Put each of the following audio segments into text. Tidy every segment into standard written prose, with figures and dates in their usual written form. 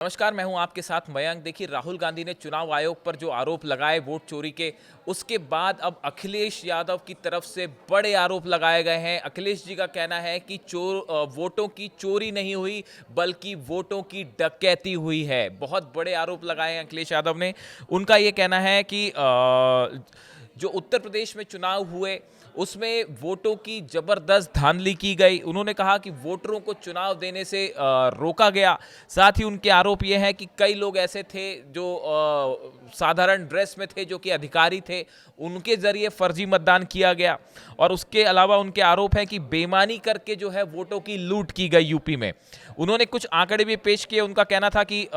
नमस्कार, मैं हूं आपके साथ मयंक। देखिए, राहुल गांधी ने चुनाव आयोग पर जो आरोप लगाए वोट चोरी के, उसके बाद अब अखिलेश यादव की तरफ से बड़े आरोप लगाए गए हैं। अखिलेश जी का कहना है कि वोटों की चोरी नहीं हुई, बल्कि वोटों की डकैती हुई है। बहुत बड़े आरोप लगाए हैं अखिलेश यादव ने। उनका ये कहना है कि जो उत्तर प्रदेश में चुनाव हुए उसमें वोटों की जबरदस्त धांधली की गई। उन्होंने कहा कि वोटरों को चुनाव देने से रोका गया। साथ ही उनके आरोप ये है कि कई लोग ऐसे थे जो साधारण ड्रेस में थे, जो कि अधिकारी थे, उनके जरिए फर्जी मतदान किया गया। और उसके अलावा उनके आरोप है कि बेईमानी करके जो है वोटों की लूट की गई यूपी में। उन्होंने कुछ आंकड़े भी पेश किए। उनका कहना था कि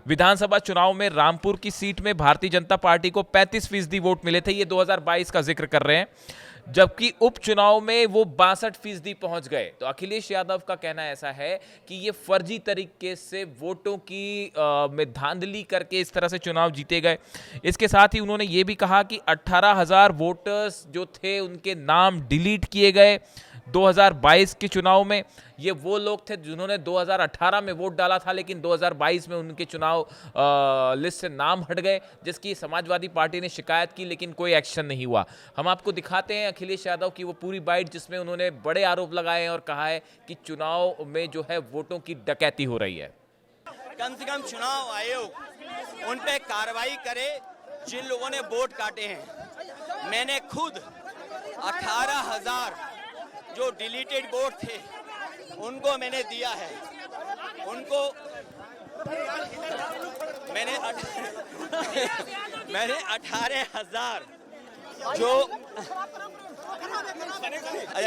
विधानसभा चुनाव में रामपुर की सीट में भारतीय जनता पार्टी को 35% वोट मिले थे। ये 2022 का जिक्र कर रहे हैं, जबकि उपचुनाव में वो 62% पहुंच गए। तो अखिलेश यादव का कहना ऐसा है कि ये फर्जी तरीके से वोटों की में धांधली करके इस तरह से चुनाव जीते गए। इसके साथ ही उन्होंने ये भी कहा कि 18,000 वोटर्स जो थे उनके नाम डिलीट किए गए 2022 के चुनाव में। ये वो लोग थे जिन्होंने 2018 में वोट डाला था, लेकिन 2022 में उनके चुनाव लिस्ट से नाम हट गए, जिसकी समाजवादी पार्टी ने शिकायत की, लेकिन कोई एक्शन नहीं हुआ। हम आपको दिखाते हैं अखिलेश यादव की वो पूरी बाइट, जिसमें उन्होंने बड़े आरोप लगाए हैं और कहा है कि चुनाव में जो है वोटों की डकैती हो रही है। कम से कम चुनाव आयोग उन पे कार्रवाई करे जिन लोगों ने वोट काटे हैं। मैंने खुद 18,000 जो डिलीटेड वोट थे उनको मैंने दिया है। उनको मैंने 18,000 जो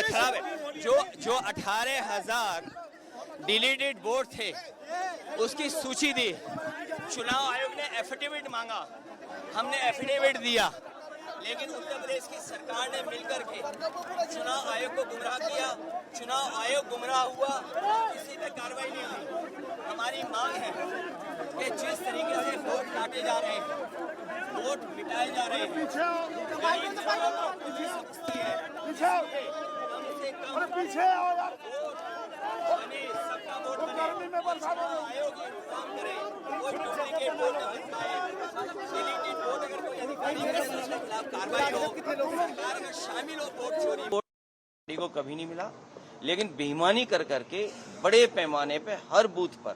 खराब है, जो 18,000 डिलीटेड वोट थे उसकी सूची दी। चुनाव आयोग ने एफिडेविट मांगा, हमने एफिडेविट दिया, लेकिन उत्तर प्रदेश की सरकार ने मिलकर के चुनाव आयोग को गुमराह किया। चुनाव आयोग गुमराह हुआ, किसी पे कार्रवाई नहीं हुई। हमारी मांग है कि जिस तरीके से वोट काटे जा रहे हैं, वोट मिटाए जा रहे हैं, गरीब जनता को जिस स्थिति है, कम से कम सबका वोट बने। चुनाव आयोग इंतजाम करे, कोई डुप्लीकेट वोट न बन पाए। डिलीटेड वोट अगर कोई अधिकारी करे तो उसके खिलाफ कार्रवाई हो, सरकार अगर शामिल हो वोट चोरी को कभी नहीं मिला। लेकिन बेईमानी कर करके बड़े पैमाने पे हर बूथ पर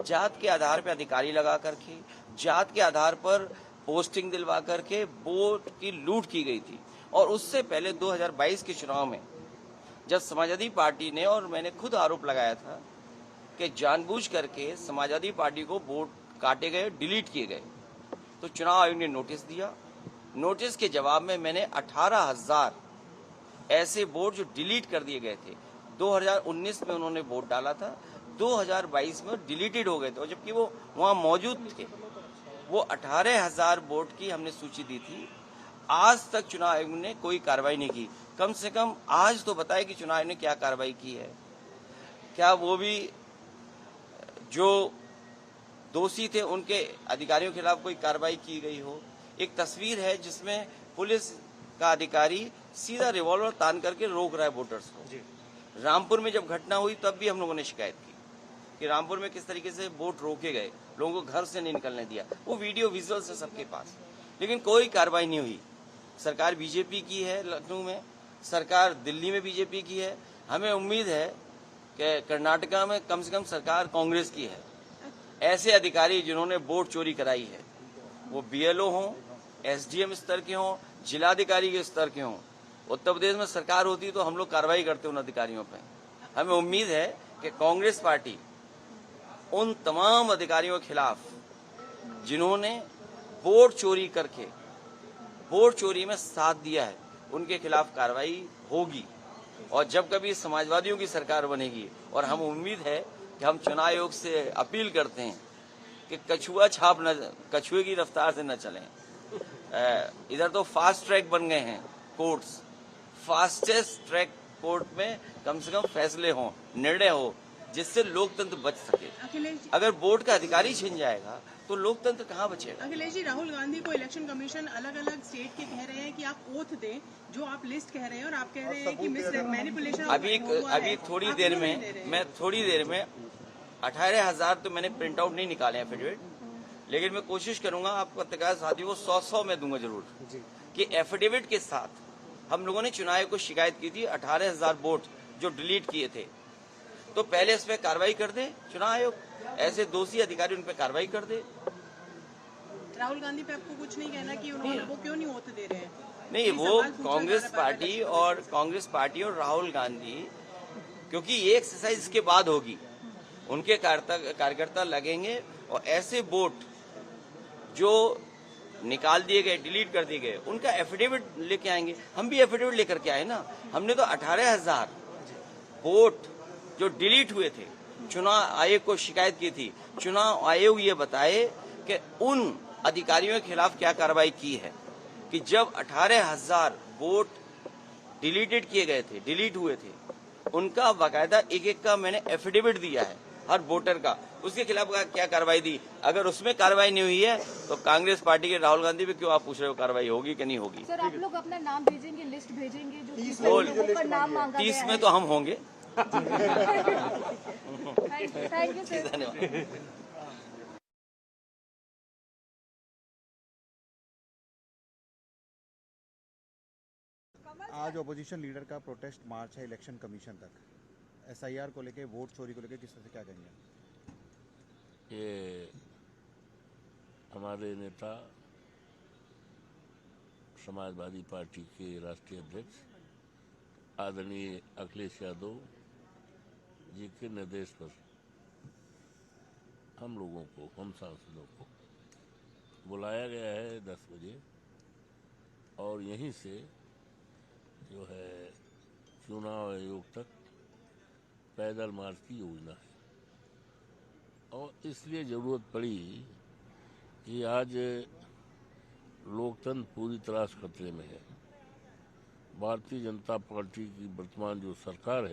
जात के आधार पर अधिकारी लगा करके, जात के आधार पर पोस्टिंग दिलवा करके वोट की लूट की गई थी। और उससे पहले 2022 के चुनाव में जब समाजवादी पार्टी ने, और मैंने खुद आरोप लगाया था कि जानबूझ करके समाजवादी पार्टी को वोट काटे गए, डिलीट किए गए, तो चुनाव आयोग ने नोटिस दिया। नोटिस के जवाब में मैंने 18,000 ऐसे वोट जो डिलीट कर दिए गए थे, 2019 में उन्होंने वोट डाला था, 2022 में डिलीटेड हो गए थे, और जबकि वो वहां मौजूद थे। वो 18,000 वोट की हमने सूची दी थी। आज तक चुनाव आयोग ने कोई कार्रवाई नहीं की। कम से कम आज तो बताए कि चुनाव आयोग ने क्या कार्रवाई की है। क्या वो भी जो दोषी थे उनके अधिकारियों के खिलाफ कोई कार्रवाई की गई हो। एक तस्वीर है जिसमें पुलिस का अधिकारी सीधा रिवॉल्वर तान करके रोक रहा है वोटर्स को। रामपुर में जब घटना हुई तब भी हम लोगों ने शिकायत की कि रामपुर में किस तरीके से वोट रोके गए, लोगों को घर से नहीं निकलने दिया। वो वीडियो विजुअल्स है सबके पास, लेकिन कोई कार्रवाई नहीं हुई। सरकार बीजेपी की है लखनऊ में, सरकार दिल्ली में बीजेपी की है। हमें उम्मीद है कि कर्नाटका में कम से कम सरकार कांग्रेस की है। ऐसे अधिकारी जिन्होंने वोट चोरी कराई है, वो बीएलओ हों, एसडीएम स्तर के हों, जिलाधिकारी के स्तर के हों, उत्तर प्रदेश में सरकार होती तो हम लोग कार्रवाई करते उन अधिकारियों पर। हमें उम्मीद है कि कांग्रेस पार्टी उन तमाम अधिकारियों के खिलाफ जिन्होंने वोट चोरी करके वोट चोरी में साथ दिया है, उनके खिलाफ कार्रवाई होगी। और जब कभी समाजवादियों की सरकार बनेगी, और हम उम्मीद है कि हम चुनाव आयोग से अपील करते हैं कि कछुए की रफ्तार से न चलें। इधर तो फास्ट ट्रैक बन गए हैं कोर्ट्स, फास्टेस्ट ट्रैक कोर्ट में कम से कम फैसले हों, निर्णय हो, जिससे लोकतंत्र बच सके। अगर वोट का अधिकारी छिन जाएगा तो लोकतंत्र कहाँ बचेगा? अखिलेश जी, राहुल गांधी को इलेक्शन कमीशन अलग अलग स्टेट के कह रहे हैं कि आप ओथ दें, जो आप लिस्ट कह रहे हैं, और आप कह रहे हैं कि मैनिपुलेशन। अभी थोड़ी देर में 18,000 तो मैंने प्रिंट आउट नहीं निकाले एफिडेविट, लेकिन मैं कोशिश करूंगा आपको पत्रकार साथियों को 100 में दूंगा जरूर कि एफिडेविट के साथ हम लोगों ने चुनाव आयोग को शिकायत की थी 18,000 वोट जो डिलीट किए थे, तो पहले इस पे कार्रवाई कर दे चुनाव आयोग, ऐसे दोषी अधिकारी उन पे कार्रवाई कर दे। राहुल गांधी पे आपको कुछ नहीं कहना कि उन्होंने वो क्यों नहीं होते दे रहे हैं? नहीं, ये वो सवाल पूछा कांग्रेस जा रहा है पार्टी और राहुल गांधी, क्योंकि ये एक्सरसाइज इसके बाद होगी, उनके कार्यकर्ता लगेंगे और ऐसे वोट जो निकाल दिए गए, डिलीट कर दिए गए, उनका एफिडेविट लेके आएंगे। हम भी एफिडेविट लेकर के आए ना, हमने तो 18,000 वोट जो डिलीट हुए थे चुनाव आयोग को शिकायत की थी। चुनाव आयोग ये बताए कि उन अधिकारियों के खिलाफ क्या कार्रवाई की है कि जब 18,000 वोट डिलीटेड किए गए थे, डिलीट हुए थे, उनका बाकायदा एक एक का मैंने एफिडेविट दिया है हर वोटर का, उसके खिलाफ क्या कार्रवाई दी। अगर उसमें कार्रवाई नहीं हुई है तो कांग्रेस पार्टी के राहुल गांधी पे क्यों आप पूछ रहे हो कार्रवाई होगी कि नहीं होगी? सर, आप लोग अपना नाम भेजेंगे, लिस्ट भेजेंगे जो 30 लोगों का नाम मांगा 30 गया में है। तो हम होंगे। Thank you sir. धन्यवाद। आज अपोजिशन लीडर का प्रोटेस्ट मार्च है इलेक्शन कमीशन तक, एसआईआर को लेके, वोट चोरी को लेके किस तरह से क्या कहेंगे? ये हमारे नेता समाजवादी पार्टी के राष्ट्रीय अध्यक्ष आदरणीय अखिलेश यादव जी के निर्देश पर हम लोगों को, हम सांसदों को बुलाया गया है 10 बजे, और यहीं से जो है चुनाव आयोग तक पैदल मार्च की योजना है। और इसलिए ज़रूरत पड़ी कि आज लोकतंत्र पूरी तरह खतरे में है। भारतीय जनता पार्टी की वर्तमान जो सरकार है